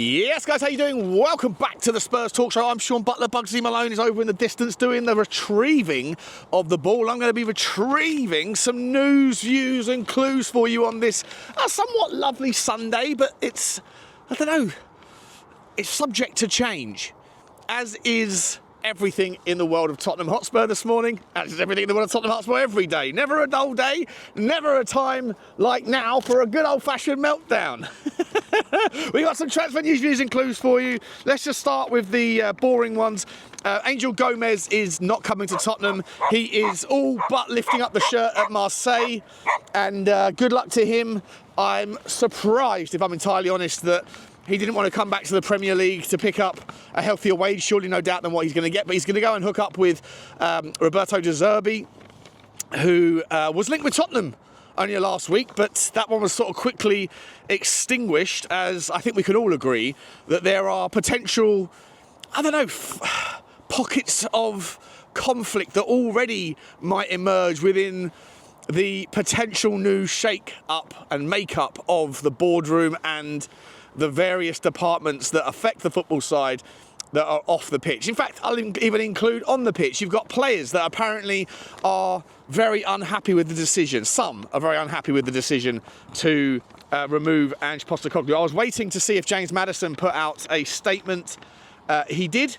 Yes, guys, how you doing? Welcome back to the Spurs Talk Show. I'm Sean Butler. Bugsy Malone is over in the distance doing the retrieving of the ball. I'm going to be retrieving some news, views and clues for you on this somewhat lovely Sunday, but it's, I don't know, it's subject to change, as is everything in the world of Tottenham Hotspur this morning, as is everything in the world of Tottenham Hotspur every day. Never a dull day, never a time like now for a good old-fashioned meltdown. We got some transfer news, views and clues for you. Let's just start with the boring ones. Angel Gomez is not coming to Tottenham. He is all but lifting up the shirt at Marseille, and good luck to him. I'm surprised, if I'm entirely honest, that he didn't want to come back to the Premier League to pick up a healthier wage, surely no doubt than what he's going to get. But he's going to go and hook up with Roberto De Zerbi, who was linked with Tottenham only last week, but that one was sort of quickly extinguished, as I think we can all agree that there are potential, I don't know, pockets of conflict that already might emerge within the potential new shake-up and make-up of the boardroom and the various departments that affect the football side that are off the pitch. In fact, I'll even include on the pitch. You've got players that apparently are very unhappy with the decision. Some are very unhappy with the decision to remove Ange Postecoglou. I was waiting to see if James Maddison put out a statement. He did.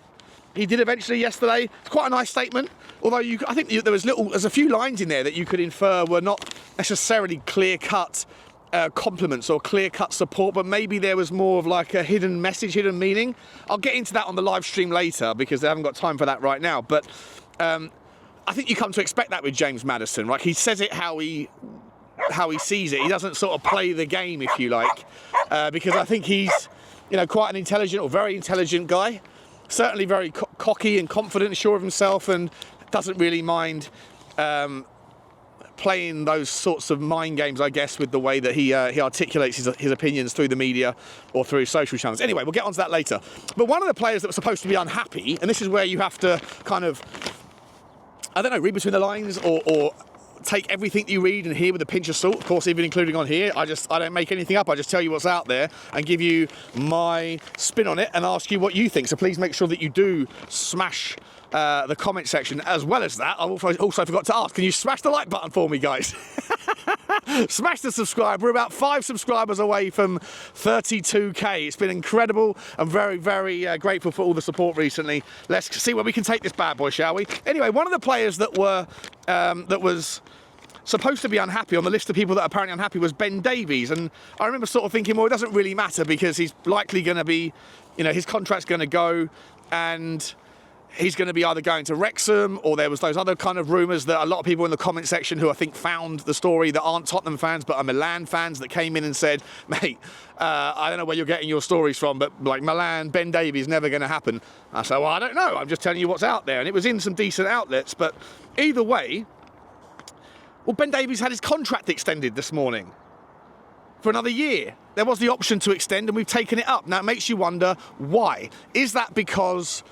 He did eventually yesterday. It's quite a nice statement. Although I think there's a few lines in there that you could infer were not necessarily clear-cut compliments or clear-cut support, but maybe there was more of like a hidden message, hidden meaning. I'll get into that on the live stream later because I haven't got time for that right now. But I think you come to expect that with James Maddison, right? He says it how he sees it. He doesn't sort of play the game, if you like, because I think he's, quite an intelligent or very intelligent guy. Certainly very cocky and confident and sure of himself, and doesn't really mind playing those sorts of mind games, I guess, with the way that he articulates his opinions through the media or through social channels. Anyway, we'll get onto that later. But one of the players that was supposed to be unhappy, and this is where you have to kind of, I don't know, read between the lines or take everything you read and hear with a pinch of salt, of course, even including on here. I don't make anything up. I just tell you what's out there and give you my spin on it and ask you what you think. So please make sure that you do smash the comment section. As well as that, I also forgot to ask, can you smash the like button for me, guys? Smash the subscribe. We're about 5 subscribers away from 32k. It's been incredible. I'm very, very grateful for all the support recently. Let's see where we can take this bad boy, shall we? Anyway, one of the players that was supposed to be unhappy on the list of people that are apparently unhappy was Ben Davies, and I remember sort of thinking, well, it doesn't really matter because he's likely going to be, his contract's going to go, and he's going to be either going to Wrexham, or there was those other kind of rumours that a lot of people in the comment section who I think found the story that aren't Tottenham fans but are Milan fans that came in and said, mate, I don't know where you're getting your stories from, but like Milan, Ben Davies, never going to happen. I said, well, I don't know. I'm just telling you what's out there. And it was in some decent outlets. But either way, well, Ben Davies had his contract extended this morning for another year. There was the option to extend and we've taken it up. Now, it makes you wonder why. Is that because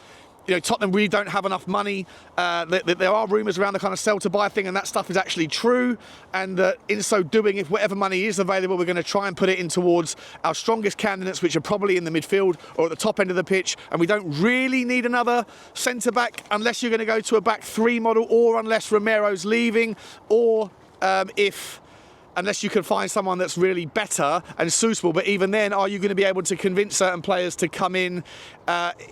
Tottenham really don't have enough money? There are rumours around the kind of sell to buy thing, and that stuff is actually true, and that in so doing, if whatever money is available, we're going to try and put it in towards our strongest candidates, which are probably in the midfield or at the top end of the pitch, and we don't really need another centre-back unless you're going to go to a back 3 model, or unless Romero's leaving, or unless you can find someone that's really better and suitable. But even then, are you going to be able to convince certain players to come in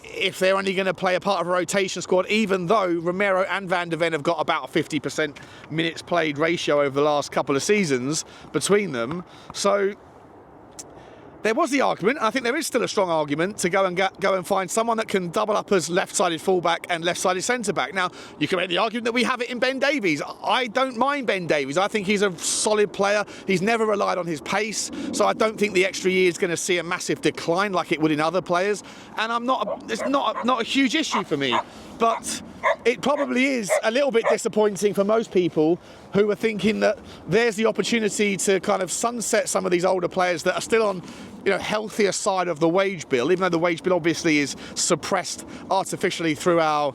if they're only going to play a part of a rotation squad, even though Romero and Van der Ven have got about a 50% minutes played ratio over the last couple of seasons between them? So there was the argument, and I think there is still a strong argument, to go and find someone that can double up as left-sided fullback and left-sided centre-back. Now, you can make the argument that we have it in Ben Davies. I don't mind Ben Davies. I think he's a solid player. He's never relied on his pace, so I don't think the extra year is going to see a massive decline like it would in other players. And it's not a huge issue for me. But it probably is a little bit disappointing for most people who are thinking that there's the opportunity to kind of sunset some of these older players that are still on, healthier side of the wage bill, even though the wage bill obviously is suppressed artificially through our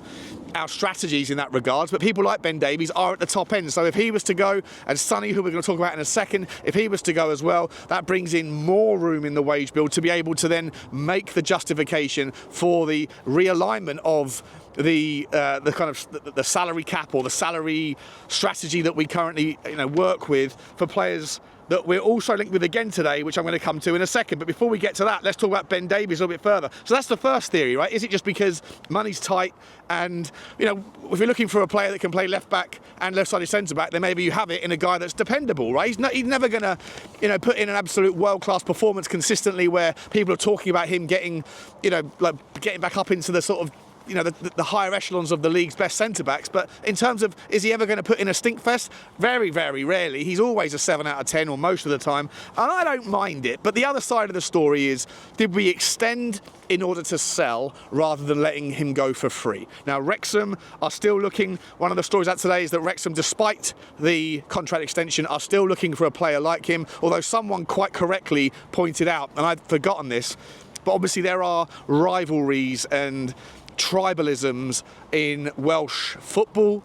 strategies in that regards, but people like Ben Davies are at the top end. So if he was to go, and Sonny, who we're going to talk about in a second, if he was to go as well, that brings in more room in the wage bill to be able to then make the justification for the realignment of the kind of the salary cap or the salary strategy that we currently work with for players that we're also linked with again today, which I'm going to come to in a second. But before we get to that, let's talk about Ben Davies a little bit further. So that's the first theory, right? Is it just because money's tight and, if you're looking for a player that can play left back and left-sided centre-back, then maybe you have it in a guy that's dependable, right? He's never going to, put in an absolute world-class performance consistently where people are talking about him getting, getting back up into the sort of the higher echelons of the league's best centre-backs, but in terms of, is he ever going to put in a stinkfest? Very, very rarely. He's always a 7 out of 10 or most of the time, and I don't mind it. But the other side of the story is, did we extend in order to sell rather than letting him go for free? Now, Wrexham are still looking, one of the stories out today is that Wrexham, despite the contract extension, are still looking for a player like him, although someone quite correctly pointed out, and I'd forgotten this, but obviously there are rivalries and tribalisms in Welsh football,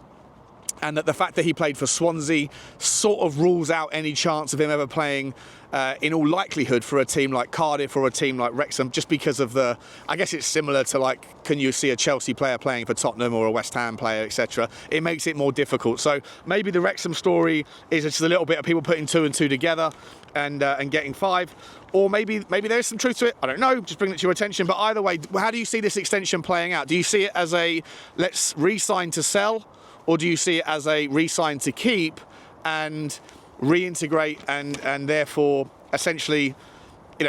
and that the fact that he played for Swansea sort of rules out any chance of him ever playing in all likelihood for a team like Cardiff or a team like Wrexham, just because of I guess it's similar to can you see a Chelsea player playing for Tottenham or a West Ham player, etc. It makes it more difficult. So maybe the Wrexham story is just a little bit of people putting 2 and 2 together and getting 5. Or maybe there is some truth to it. I don't know. Just bring it to your attention. But either way, how do you see this extension playing out? Do you see it as a let's re-sign to sell, or do you see it as a re-sign to keep and reintegrate and therefore essentially,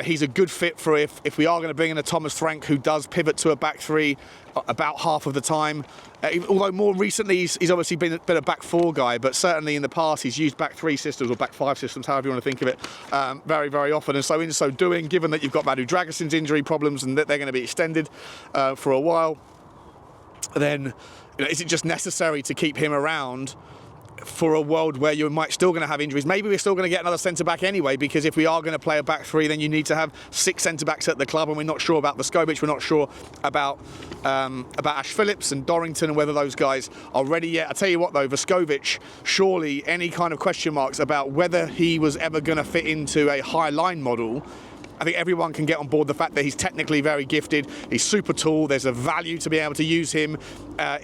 he's a good fit for if we are going to bring in a Thomas Frank who does pivot to a back 3 about half of the time. Although more recently he's obviously been a back 4 guy, but certainly in the past he's used back 3 systems or back 5 systems, however you want to think of it, very, very often. And so in so doing, given that you've got Madu Dragason's injury problems and that they're going to be extended for a while, then is it just necessary to keep him around for a world where you might still going to have injuries? Maybe we're still going to get another centre-back anyway, because if we are going to play a back 3, then you need to have 6 centre-backs at the club, and we're not sure about Vescovic, we're not sure about Ash Phillips and Dorrington and whether those guys are ready yet. I tell you what though, Vescovic, surely any kind of question marks about whether he was ever going to fit into a high line model, I think everyone can get on board the fact that he's technically very gifted, he's super tall, there's a value to be able to use him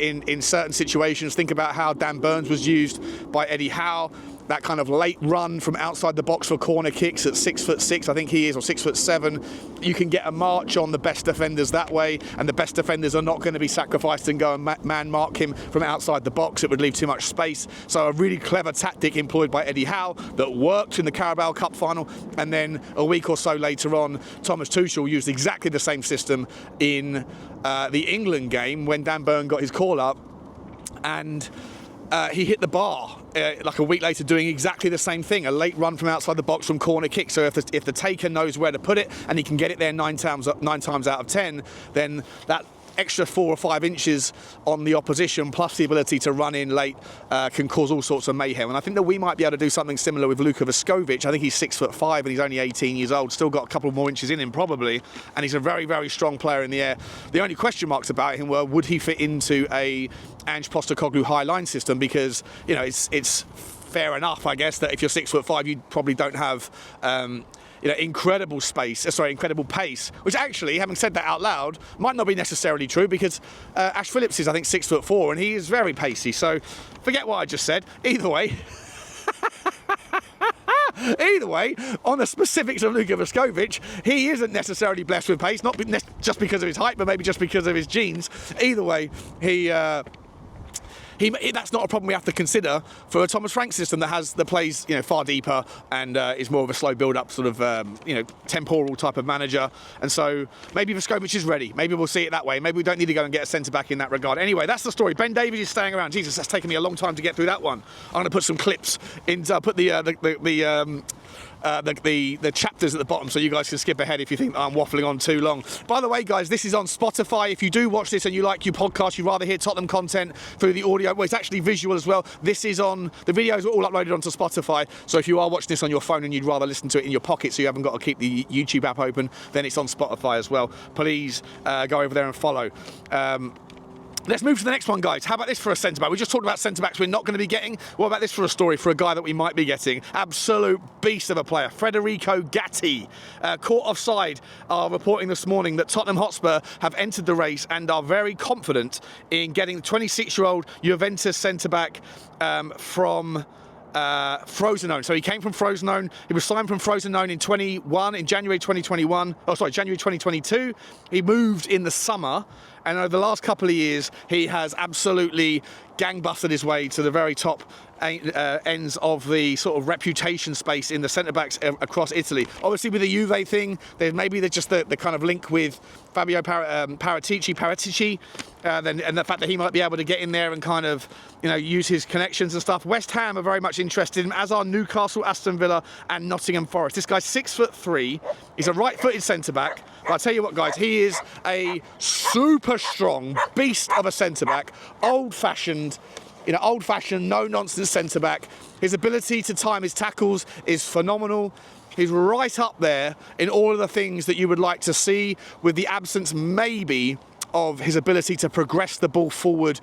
in certain situations. Think about how Dan Burns was used by Eddie Howe, that kind of late run from outside the box for corner kicks at 6'6", I think he is, or 6'7". You can get a march on the best defenders that way, and the best defenders are not going to be sacrificed and go and man mark him from outside the box. It would leave too much space. So a really clever tactic employed by Eddie Howe that worked in the Carabao Cup final, and then a week or so later on, Thomas Tuchel used exactly the same system in the England game when Dan Burn got his call up, and he hit the bar like a week later doing exactly the same thing, a late run from outside the box from corner kick. So if the taker knows where to put it and he can get it there 9 times out of 10, then that extra 4 or 5 inches on the opposition plus the ability to run in late can cause all sorts of mayhem. And I think that we might be able to do something similar with Luca Vescovic. I think he's 6'5" and he's only 18 years old, still got a couple more inches in him probably, and he's a very, very strong player in the air. The only question marks about him were, would he fit into a Ange Postecoglou high line system? Because it's fair enough, I guess, that if you're 6'5", you probably don't have incredible pace, which actually, having said that out loud, might not be necessarily true, because Ash Phillips is, I think, 6'4", and he is very pacey. So forget what I just said. Either way, on the specifics of Luka Vescovic, he isn't necessarily blessed with pace, not just because of his height, but maybe just because of his genes. Either way, that's not a problem we have to consider for a Thomas Frank system that plays far deeper and is more of a slow build-up sort of temporal type of manager. And so maybe Vescovic is ready. Maybe we'll see it that way. Maybe we don't need to go and get a centre-back in that regard. Anyway, that's the story. Ben Davies is staying around. Jesus, that's taken me a long time to get through that one. I'm going to put some clips in. Put the the chapters at the bottom, so you guys can skip ahead if you think I'm waffling on too long. By the way, guys, this is on Spotify. If you do watch this and you like your podcast, you'd rather hear Tottenham content through the audio, well, it's actually visual as well. This is on, the videos are all uploaded onto Spotify, so if you are watching this on your phone and you'd rather listen to it in your pocket so you haven't got to keep the YouTube app open, then it's on Spotify as well. Please go over there and follow. Let's move to the next one, guys. How about this for a centre-back? We just talked about centre-backs we're not going to be getting. What about this for a story for a guy that we might be getting? Absolute beast of a player. Federico Gatti. Caught Offside are reporting this morning that Tottenham Hotspur have entered the race and are very confident in getting the 26-year-old Juventus centre-back from Frosinone. So he came from Frosinone. He was signed from Frosinone in January 2021. Oh, sorry, January 2022. He moved in the summer, and over the last couple of years, he has absolutely gangbusted his way to the very top ends of the sort of reputation space in the centre-backs across Italy. Obviously, with the Juve thing, there's just the kind of link with Fabio Paratici, and the fact that he might be able to get in there and kind of, use his connections and stuff. West Ham are very much interested in him, as are Newcastle, Aston Villa, and Nottingham Forest. This guy's 6'3". He's a right-footed centre-back. But I'll tell you what, guys, he is a super strong beast of a centre-back, old-fashioned, no-nonsense centre-back. His ability to time his tackles is phenomenal. He's right up there in all of the things that you would like to see, with the absence maybe of his ability to progress the ball forward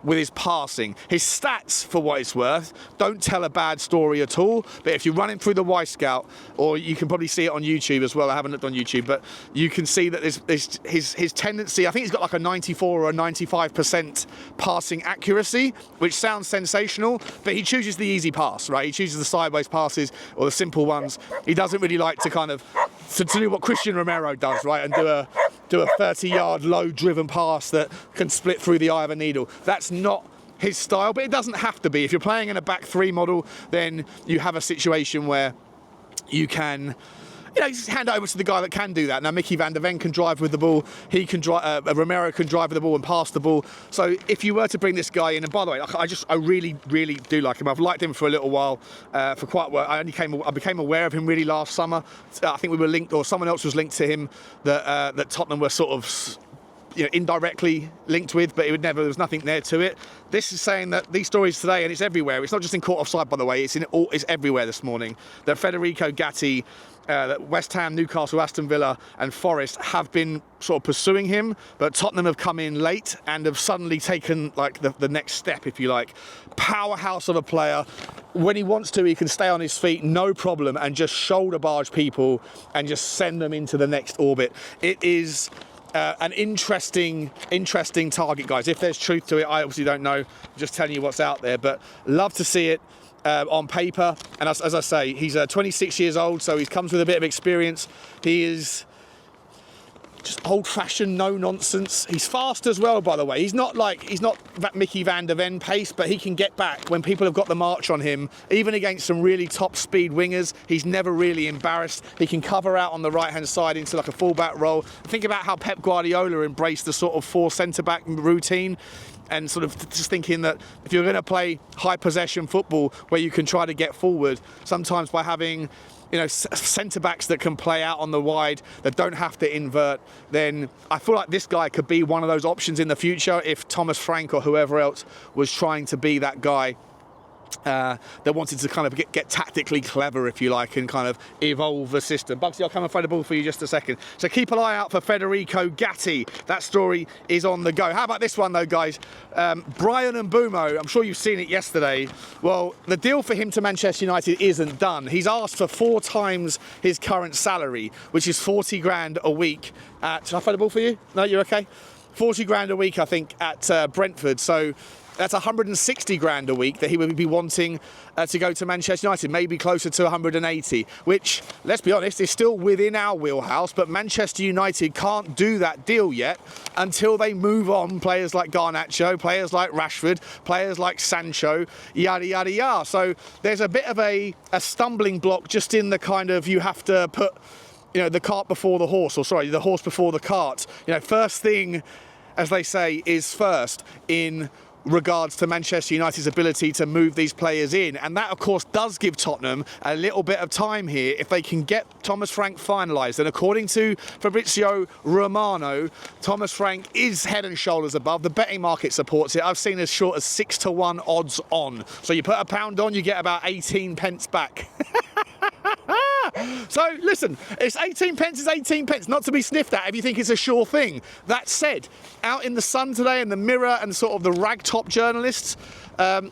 with his passing. His stats, for what it's worth, don't tell a bad story at all, but if you run him through the Y-Scout, or you can probably see it on YouTube as well, I haven't looked on YouTube, but you can see that his tendency, I think he's got like a 94 or a 95% passing accuracy, which sounds sensational, but he chooses the easy pass, right? He chooses the sideways passes or the simple ones. He doesn't really like to kind of, to do what Christian Romero does, right, and do a 30-yard low-driven pass that can split through the eye of a needle. That's not his style, but it doesn't have to be. If you're playing in a back three model, then you have a situation where you can, just hand it over to the guy that can do that. Now, Micky van der Ven can drive with the ball. He can drive. Romero can drive with the ball and pass the ball. So if you were to bring this guy in, and by the way, I really, really do like him. I've liked him for a little while, for quite a while. I became aware of him really last summer. I think we were linked, or someone else was linked to him that Tottenham were sort of, indirectly linked with, but there was nothing there to it. This is saying that these stories today, and it's everywhere. It's not just in Caught Offside, by the way. It's everywhere this morning. That Federico Gatti, that West Ham, Newcastle, Aston Villa, and Forest have been sort of pursuing him, but Tottenham have come in late and have suddenly taken like the next step, if you like. Powerhouse of a player. When he wants to, he can stay on his feet, no problem, and just shoulder barge people and just send them into the next orbit. It is an interesting target, guys. If there's truth to it, I obviously don't know. I'm just telling you what's out there, but love to see it on paper. And as I say, he's 26 years old, so he comes with a bit of experience. He is just old-fashioned, no-nonsense. He's fast as well, by the way. He's not that Micky van der Ven pace, but he can get back when people have got the march on him. Even against some really top-speed wingers, he's never really embarrassed. He can cover out on the right-hand side into like a full-back role. Think about how Pep Guardiola embraced the sort of four centre-back routine, and sort of just thinking that if you're going to play high-possession football where you can try to get forward, sometimes by having centre-backs that can play out on the wide, that don't have to invert, then I feel like this guy could be one of those options in the future if Thomas Frank or whoever else was trying to be that guy that wanted to kind of get tactically clever, if you like, and kind of evolve the system. Bugsy, I'll come and throw the ball for you just a second. So keep an eye out for Federico Gatti. That story is on the go. How about this one, though, guys? Bryan Mbeumo, I'm sure you've seen it yesterday. Well, the deal for him to Manchester United isn't done. He's asked for 4 times his current salary, which is 40 grand a week. Should I throw the ball for you? No, you're okay? 40 grand a week, I think, at Brentford. So that's 160 grand a week that he would be wanting to go to Manchester United, maybe closer to 180, which, let's be honest, is still within our wheelhouse, but Manchester United can't do that deal yet until they move on players like Garnacho, players like Rashford, players like Sancho, yada, yada, yada. So there's a bit of a stumbling block just in the kind of, you have to put, the cart before the horse, or sorry, the horse before the cart. First thing, as they say, is first in regards to Manchester United's ability to move these players in. And that, of course, does give Tottenham a little bit of time here if they can get Thomas Frank finalised. And according to Fabrizio Romano, Thomas Frank is head and shoulders above. The betting market supports it. I've seen as short as 6-1 odds on. So you put £1 on, you get about 18 pence back. So listen, it's 18 pence is 18 pence, not to be sniffed at if you think it's a sure thing. That said, out in the Sun today and the Mirror and sort of the ragtop journalists,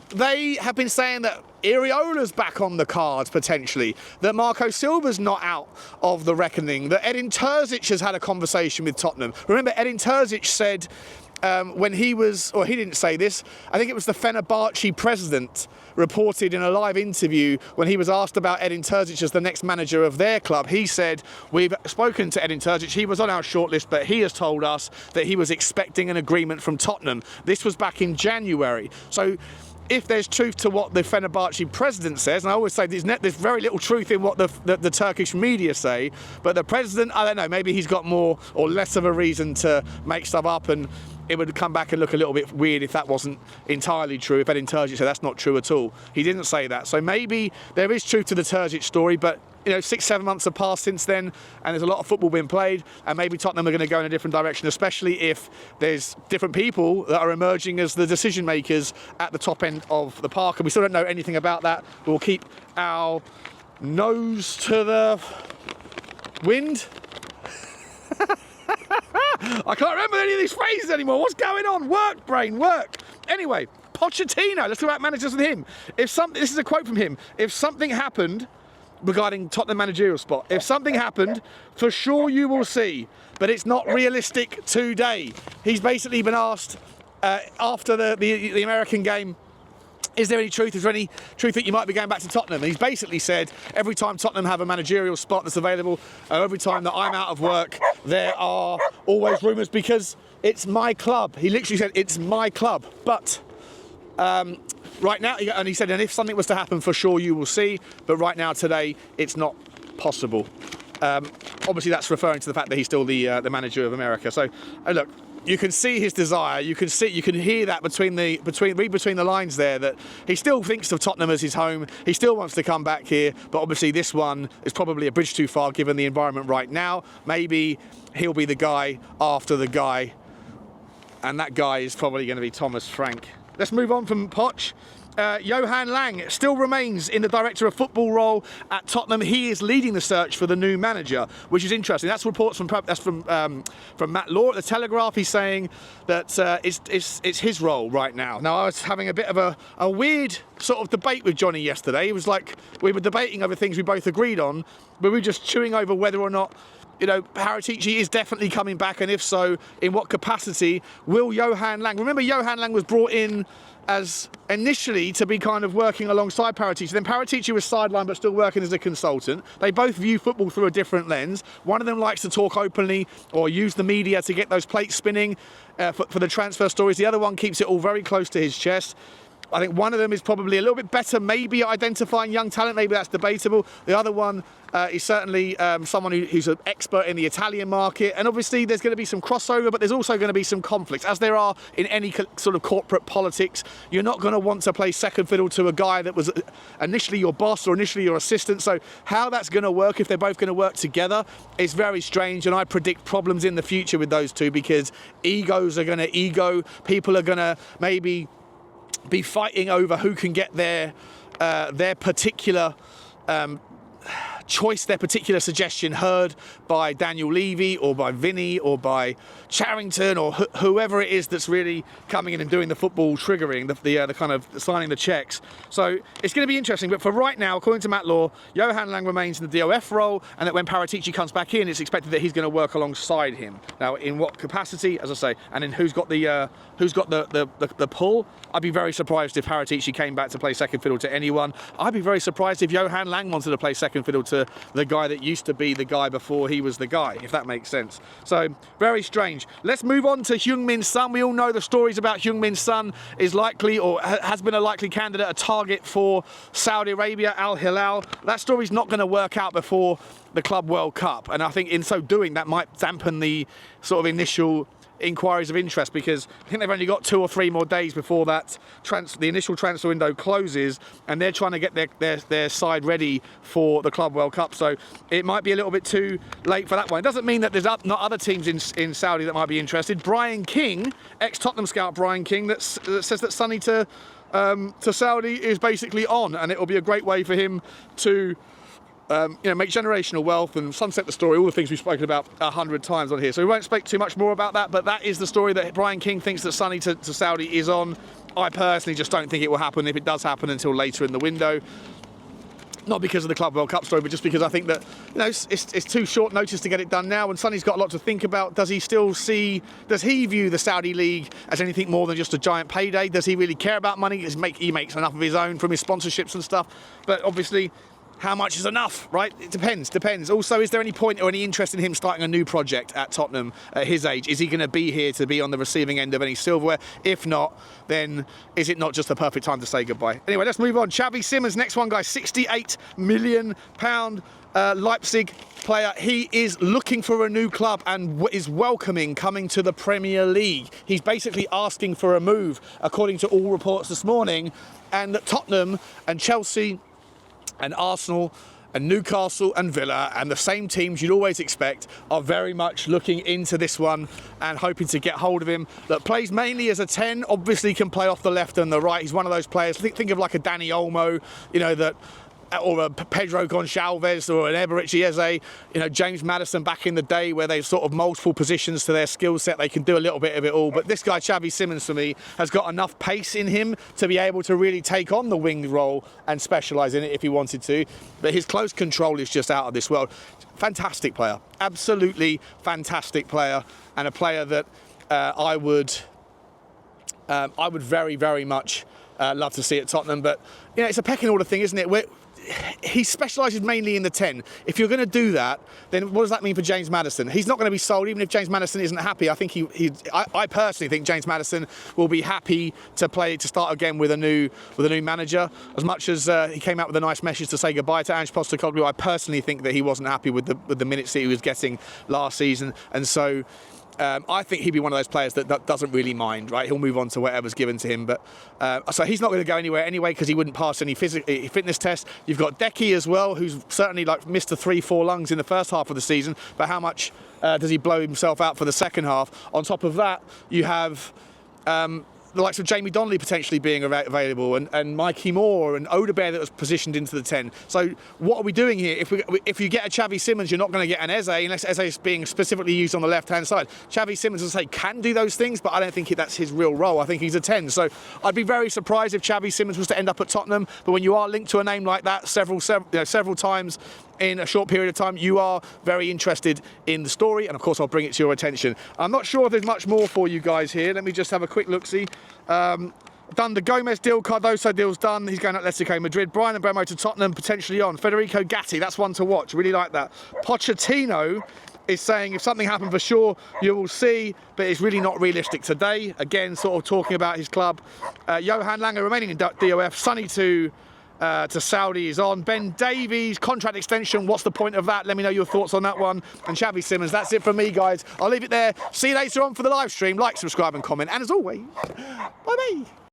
they have been saying that Iriola's back on the cards potentially, that Marco Silva's not out of the reckoning, that Edin Terzic has had a conversation with Tottenham. Remember, Edin Terzic said when he was, or he didn't say this, I think it was the Fenerbahce president reported in a live interview when he was asked about Edin Terzic as the next manager of their club. He said, we've spoken to Edin Terzic, he was on our shortlist, but he has told us that he was expecting an agreement from Tottenham. This was back in January. So if there's truth to what the Fenerbahce president says, and I always say there's very little truth in what the Turkish media say, but the president, I don't know, maybe he's got more or less of a reason to make stuff up, and it would come back and look a little bit weird if that wasn't entirely true, if Edin Terzic said that's not true at all. He didn't say that. So maybe there is truth to the Terzic story, but 6-7 months have passed since then, and there's a lot of football being played, and maybe Tottenham are going to go in a different direction, especially if there's different people that are emerging as the decision makers at the top end of the park, and we still don't know anything about that. We'll keep our nose to the wind. I can't remember any of these phrases anymore. What's going on? Work, brain, work. Anyway, Pochettino, let's talk about managers and him. This is a quote from him. If something happened regarding Tottenham managerial spot, if something happened, for sure you will see, but it's not realistic today. He's basically been asked after the American game, is there any truth? Is there any truth that you might be going back to Tottenham? And he's basically said, every time Tottenham have a managerial spot that's available, every time that I'm out of work, there are always rumours because it's my club. He literally said, it's my club. But right now, and he said, and if something was to happen, for sure you will see. But right now, today, it's not possible. Obviously, that's referring to the fact that he's still the manager of America. So, look, you can see his desire. You can hear that read between the lines there, that he still thinks of Tottenham as his home. He still wants to come back here, but obviously this one is probably a bridge too far given the environment right now. Maybe he'll be the guy after the guy, and that guy is probably going to be Thomas Frank. Let's move on from Poch. Johan Lang still remains in the director of football role at Tottenham. He is leading the search for the new manager, which is interesting. That's reports from Matt Law at the Telegraph. He's saying that it's his role right now. Now, I was having a bit of a weird sort of debate with Johnny yesterday. It was like we were debating over things we both agreed on, but we were just chewing over whether or not Paratici is definitely coming back, and if so, in what capacity will Johan Lang? Remember, Johan Lang was brought in as initially to be kind of working alongside Paratici. Then Paratici was sidelined but still working as a consultant. They both view football through a different lens. One of them likes to talk openly or use the media to get those plates spinning for the transfer stories. The other one keeps it all very close to his chest. I think one of them is probably a little bit better, maybe at identifying young talent. Maybe that's debatable. The other one is certainly someone who's an expert in the Italian market. And obviously there's going to be some crossover, but there's also going to be some conflicts, as there are in any sort of corporate politics. You're not going to want to play second fiddle to a guy that was initially your boss or initially your assistant. So how that's going to work, if they're both going to work together, is very strange. And I predict problems in the future with those two, because egos are going to ego. People are going to maybe be fighting over who can get their particular choice, their particular suggestion heard by Daniel Levy or by Vinny or by Charrington or whoever it is that's really coming in and doing the football triggering, the kind of signing the checks. So it's going to be interesting. But for right now, according to Matt Law, Johan Lang remains in the DOF role, and that when Paratici comes back in, it's expected that he's going to work alongside him. Now, in what capacity, as I say, and in who's got the pull? I'd be very surprised if Paratici came back to play second fiddle to anyone. I'd be very surprised if Johan Lang wanted to play second fiddle to the guy that used to be the guy before he was the guy, if that makes sense. So, very strange. Let's move on to Heung Min's son. We all know the stories about Heung Min's son is likely, or has been a likely candidate, a target for Saudi Arabia, Al Hilal. That story's not going to work out before the Club World Cup, and I think in so doing that might dampen the sort of initial inquiries of interest, because I think they've only got 2 or 3 more days before that the initial transfer window closes, and they're trying to get their side ready for the Club World Cup. So it might be a little bit too late for that one. It doesn't mean that there's not other teams in Saudi that might be interested. Brian King, ex-Tottenham scout Brian King, that says that Sonny to Saudi is basically on, and it will be a great way for him to make generational wealth and sunset the story, all the things we've spoken about 100 times on here. So we won't speak too much more about that, but that is the story that Brian King thinks that Sonny to Saudi is on. I personally just don't think it will happen, if it does happen, until later in the window. Not because of the Club World Cup story, but just because I think that it's too short notice to get it done now, and Sonny's got a lot to think about. Does he view the Saudi League as anything more than just a giant payday? Does he really care about money? He makes enough of his own from his sponsorships and stuff, but obviously, how much is enough, right? It depends. Also, is there any point or any interest in him starting a new project at Tottenham at his age? Is he going to be here to be on the receiving end of any silverware? If not, then is it not just the perfect time to say goodbye? Anyway, let's move on. Xavi Simons, next one, guys. £68 million Leipzig player. He is looking for a new club and is welcoming coming to the Premier League. He's basically asking for a move, according to all reports this morning, and that Tottenham and Chelsea and Arsenal and Newcastle and Villa, and the same teams you'd always expect, are very much looking into this one and hoping to get hold of him. That plays mainly as a 10, obviously can play off the left and the right. He's one of those players, think of like a Danny Olmo, or a Pedro Gonçalves or an Eberechi Eze, James Maddison back in the day, where they've sort of multiple positions to their skill set. They can do a little bit of it all. But this guy, Xavi Simons, for me, has got enough pace in him to be able to really take on the winged role and specialise in it if he wanted to. But his close control is just out of this world. Fantastic player. Absolutely fantastic player. And a player that I would very, very much love to see at Tottenham. But, it's a pecking order thing, isn't it? He specialises mainly in the 10. If you're going to do that, then what does that mean for James Maddison? He's not going to be sold, even if James Maddison isn't happy. I think I personally think James Maddison will be happy to start again with a new manager. As much as he came out with a nice message to say goodbye to Ange Postecoglou, I personally think that he wasn't happy with the minutes that he was getting last season, and so I think he'd be one of those players that doesn't really mind, right? He'll move on to whatever's given to him. But so he's not going to go anywhere anyway, because he wouldn't pass any fitness tests. You've got Decky as well, who's certainly missed the 3-4 lungs in the first half of the season. But how much does he blow himself out for the second half? On top of that, you have the likes of Jamie Donnelly potentially being available, and Mikey Moore and Odebear that was positioned into the 10. So what are we doing here? If you get a Xavi Simons, you're not going to get an Eze unless Eze is being specifically used on the left-hand side. Xavi Simons, as I say, can do those things, but I don't think that's his real role. I think he's a 10. So I'd be very surprised if Xavi Simons was to end up at Tottenham. But when you are linked to a name like that several times in a short period of time, you are very interested in the story, and of course I'll bring it to your attention. I'm not sure if there's much more for you guys here. Let me just have a quick look-see. Done the Gomez deal, Cardoso deal's done. He's going to Atletico Madrid. Brian Mbeumo to Tottenham, potentially on. Federico Gatti, that's one to watch. Really like that. Pochettino is saying if something happened for sure, you will see, but it's really not realistic today. Again, sort of talking about his club. Johan Lang remaining in DOF. Sonny to Saudi is on. Ben Davies, contract extension. What's the point of that? Let me know your thoughts on that one. And Xavi Simons, that's it from me, guys. I'll leave it there. See you later on for the live stream. Like, subscribe and comment. And as always, bye-bye.